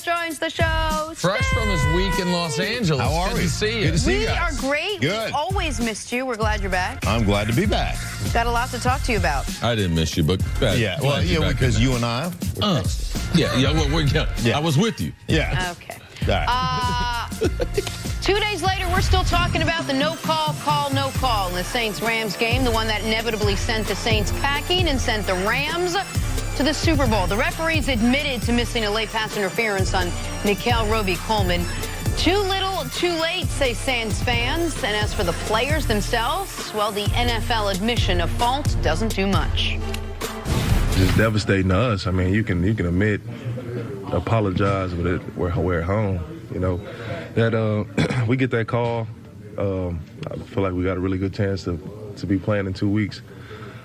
Stanks joins the show. Fresh from his week in Los Angeles. How are we? Good to see you. Good to see you We guys. are great. Good. We've always missed you. We're glad you're back. I'm glad to be back. Got a lot to talk to you about. I didn't miss you, but glad Well, you're back because in you and I were I was with you. Yeah. Okay. All right. 2 days later, we're still talking about the no call in the Saints-Rams game, the one that inevitably sent the Saints packing and sent the Rams to the Super Bowl. The referees admitted to missing a late pass interference on Nikhil Roby-Coleman. Too little, too late, say Saints fans. And as for the players themselves, well, the NFL admission of fault doesn't do much. Just devastating to us. I mean, you can admit, apologize, but we're at home. You know, that we get that call. I feel like we got a really good chance to be playing in 2 weeks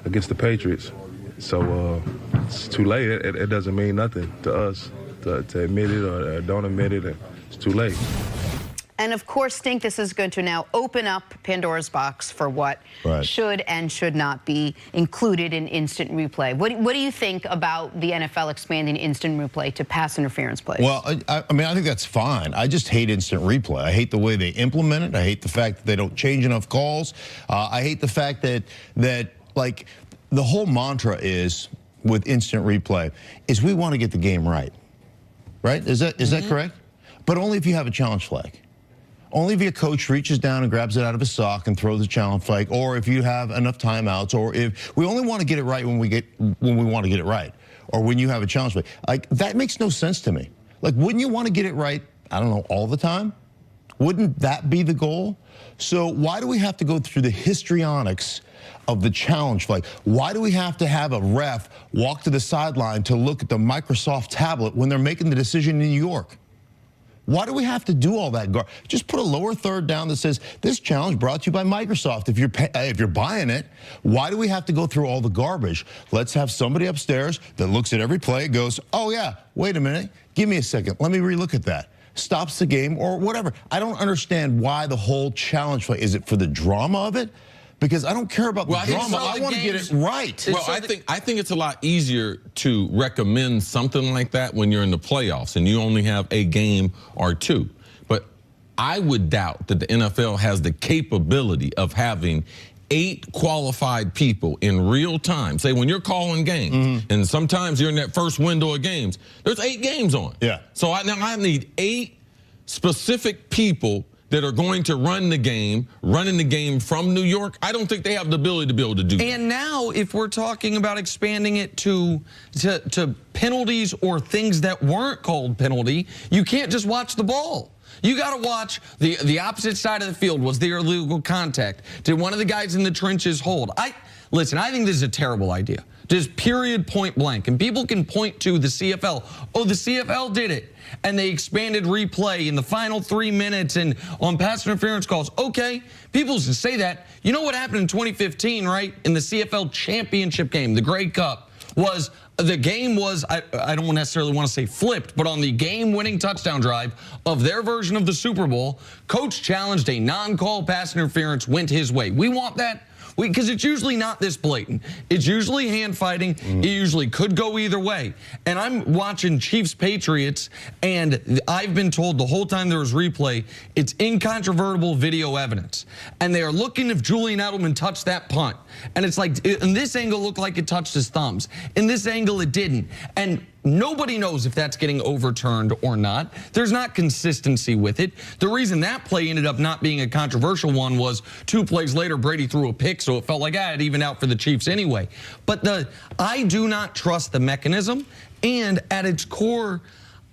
against the Patriots. So it's too late. It doesn't mean nothing to us to admit it or don't admit it. It's too late. And of course, Stink, this is going to now open up Pandora's box for what should and should not be included in instant replay. What do you think about the NFL expanding instant replay to pass interference plays? Well, I mean, I think that's fine. I just hate instant replay. I hate the way they implement it. I hate the fact that they don't change enough calls. I hate the fact that like the whole mantra is with instant replay is we want to get the game right. Right? Is that correct? But only if you have a challenge flag. Only if your coach reaches down and grabs it out of his sock and throws the challenge flag, or if you have enough timeouts, or if we only want to get it right when we want to get it right, or when you have a challenge flag. Like, that makes no sense to me. Like, wouldn't you want to get it right, I don't know, all the time? Wouldn't that be the goal? So why do we have to go through the histrionics of the challenge flag? Why do we have to have a ref walk to the sideline to look at the Microsoft tablet when they're making the decision in New York? Why do we have to do all that? Just put a lower third down that says, this challenge brought to you by Microsoft. If you're buying it, why do we have to go through all the garbage? Let's have somebody upstairs that looks at every play and goes, oh yeah, wait a minute, give me a second, let me relook at that. Stops the game or whatever. I don't understand why the whole challenge play. Is it for the drama of it? Because I don't care about the drama. I want to get it right. Well, I think it's a lot easier to recommend something like that when you're in the playoffs and you only have a game or two. But I would doubt that the NFL has the capability of having 8 qualified people in real time. Say when you're calling games, and sometimes you're in that first window of games, there's 8 games on. Yeah. So now I need 8 specific people that are going to running the game from New York. I don't think they have the ability to be able to do that. And now, if we're talking about expanding it to penalties or things that weren't called penalty, you can't just watch the ball. You got to watch the opposite side of the field. Was there illegal contact? Did one of the guys in the trenches hold? Listen, I think this is a terrible idea. Just period, point blank. And people can point to the CFL. Oh, the CFL did it. And they expanded replay in the final 3 minutes and on pass interference calls. Okay, people should say that. You know what happened in 2015, right? In the CFL championship game, the Grey Cup, was the game was, I don't necessarily want to say flipped, but on the game-winning touchdown drive of their version of the Super Bowl, coach challenged a non-call pass interference, went his way. We want that. Because it's usually not this blatant. It's usually hand fighting. It usually could go either way. And I'm watching Chiefs-Patriots, and I've been told the whole time there was replay, it's incontrovertible video evidence. And they are looking if Julian Edelman touched that punt. And it's like, in this angle, it looked like it touched his thumbs. In this angle, it didn't. And nobody knows if that's getting overturned or not. There's not consistency with it. The reason that play ended up not being a controversial one was 2 plays later, Brady threw a pick, so it felt like, it evened out for the Chiefs anyway. But I do not trust the mechanism, and at its core,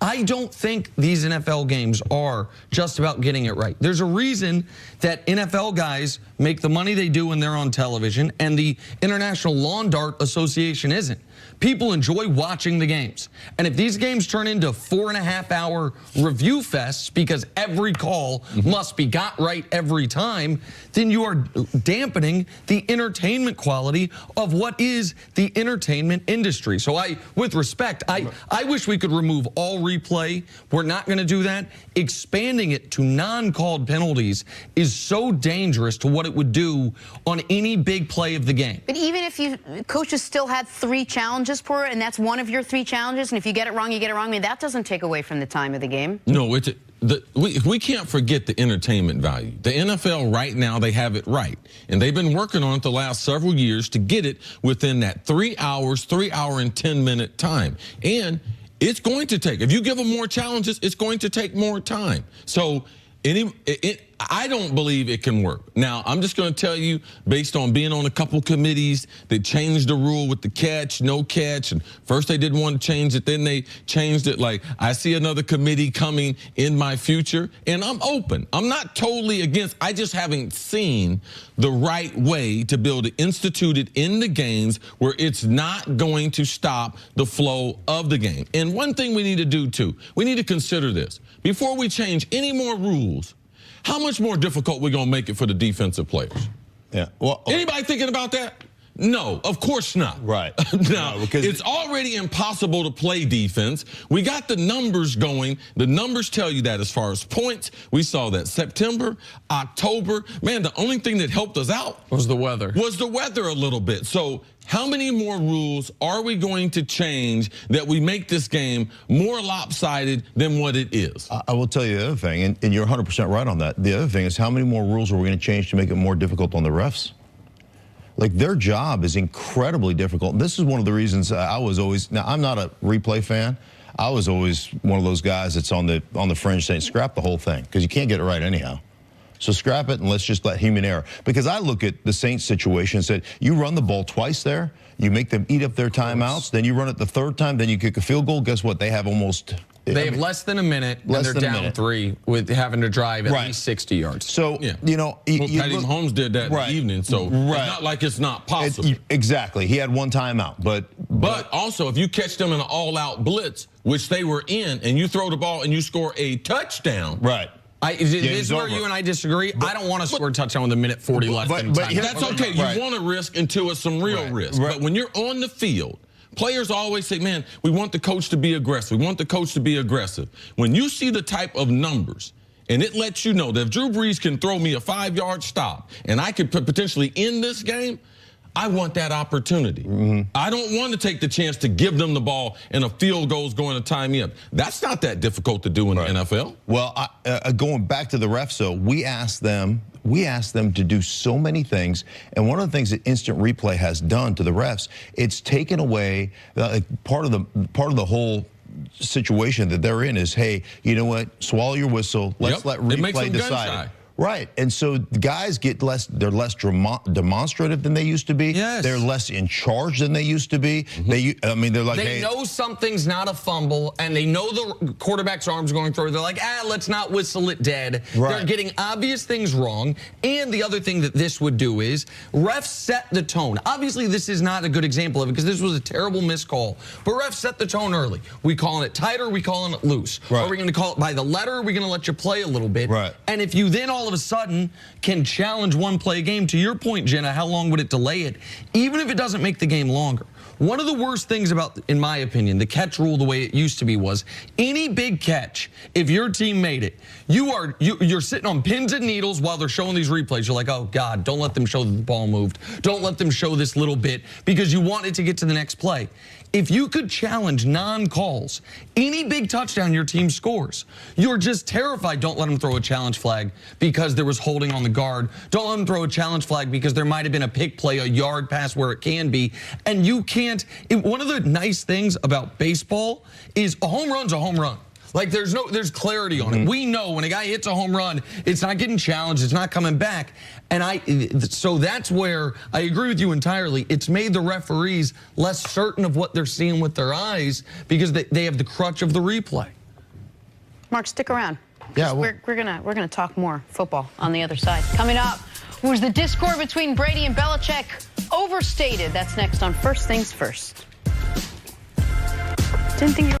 I don't think these NFL games are just about getting it right. There's a reason that NFL guys make the money they do when they're on television, and the International Lawn Dart Association isn't. People enjoy watching the games. And if these games turn into 4.5-hour review fests because every call must be got right every time, then you are dampening the entertainment quality of what is the entertainment industry. So with respect, I wish we could remove all replay. We're not going to do that. Expanding it to non-called penalties is so dangerous to what it would do on any big play of the game. But even if coaches still had 3 challenges challenges for it, and that's one of your 3 challenges, and if you get it wrong, you get it wrong. I mean, that doesn't take away from the time of the game. No, we can't forget the entertainment value. The NFL right now, they have it right. And they've been working on it the last several years to get it within that 3 hours, 3 hour and 10-minute time. And it's going to take, if you give them more challenges, it's going to take more time. So I don't believe it can work. Now, I'm just going to tell you, based on being on a couple committees that changed the rule with the catch, no catch, and first they didn't want to change it, then they changed it. Like, I see another committee coming in my future, and I'm open. I'm not totally against. I just haven't seen the right way to be able to institute it in the games where it's not going to stop the flow of the game. And one thing we need to do, too, we need to consider this. Before we change any more rules, how much more difficult we're going to make it for the defensive players? Yeah. Well, anybody thinking about that? No, of course not. Right. No, because it's already impossible to play defense. We got the numbers going. The numbers tell you that as far as points. We saw that September, October. Man, the only thing that helped us out was the weather. Was the weather a little bit. So how many more rules are we going to change that we make this game more lopsided than what it is? I will tell you the other thing, and you're 100% right on that. The other thing is, how many more rules are we going to change to make it more difficult on the refs? Like, their job is incredibly difficult. This is one of the reasons I was always, now I'm not a replay fan. I was always one of those guys that's on the fringe saying scrap the whole thing, because you can't get it right anyhow. So scrap it and let's just let human error. Because I look at the Saints situation and said, you run the ball twice there, you make them eat up their timeouts, then you run it the 3rd time, then you kick a field goal. Guess what? They have almost... They have less than a minute, and they're down 3 with having to drive at least 60 yards. So, yeah. you know... Well, Patty Mahomes did that in the evening, so it's not like it's not possible. Exactly. He had 1 timeout, but also, if you catch them in an all-out blitz, which they were in, and you throw the ball and you score a touchdown... Right. This is where you and I disagree. I don't want to score a touchdown with a minute 40 left in time. That's okay. You want to risk until it's some real risk. But when you're on the field, players always say, man, we want the coach to be aggressive. We want the coach to be aggressive. When you see the type of numbers, and it lets you know that if Drew Brees can throw me a 5-yard stop and I could potentially end this game, I want that opportunity. I don't want to take the chance to give them the ball and a field goal is going to tie me up. That's not that difficult to do in the NFL. Well, going back to the refs, though, we asked them to do so many things, and one of the things that instant replay has done to the refs, it's taken away part of the whole situation that they're in is, hey, you know what? Swallow your whistle. Let's let replay decide. Right, and so the guys get they're less demonstrative than they used to be. Yes. They're less in charge than they used to be. I mean, they're like, they know something's not a fumble, and they know the quarterback's arm's going through. They're like, let's not whistle it dead. Right. They're getting obvious things wrong. And the other thing that this would do is refs set the tone. Obviously, this is not a good example of it because this was a terrible missed call. But refs set the tone early. We calling it tight or we calling it loose? Right. Are we going to call it by the letter? Or are we going to let you play a little bit? Right. And if you then all of a sudden can challenge one play game, to your point, Jenna, how long would it delay it? Even if it doesn't make the game longer. One of the worst things about, in my opinion, the catch rule the way it used to be was any big catch, if your team made it, you're sitting on pins and needles while they're showing these replays. You're like, oh, God, don't let them show that the ball moved. Don't let them show this little bit because you want it to get to the next play. If you could challenge non-calls, any big touchdown your team scores, you're just terrified. Don't let them throw a challenge flag because there was holding on the guard. Don't let them throw a challenge flag because there might have been a pick play, a yard pass where it can be. And you can't. One of the nice things about baseball is a home run's a home run. Like there's clarity on it. We know when a guy hits a home run, it's not getting challenged, it's not coming back. And so that's where I agree with you entirely. It's made the referees less certain of what they're seeing with their eyes because they have the crutch of the replay. Mark, stick around. Yeah, we're gonna talk more football on the other side. Coming up, was the discord between Brady and Belichick overstated? That's next on First Things First. Didn't think you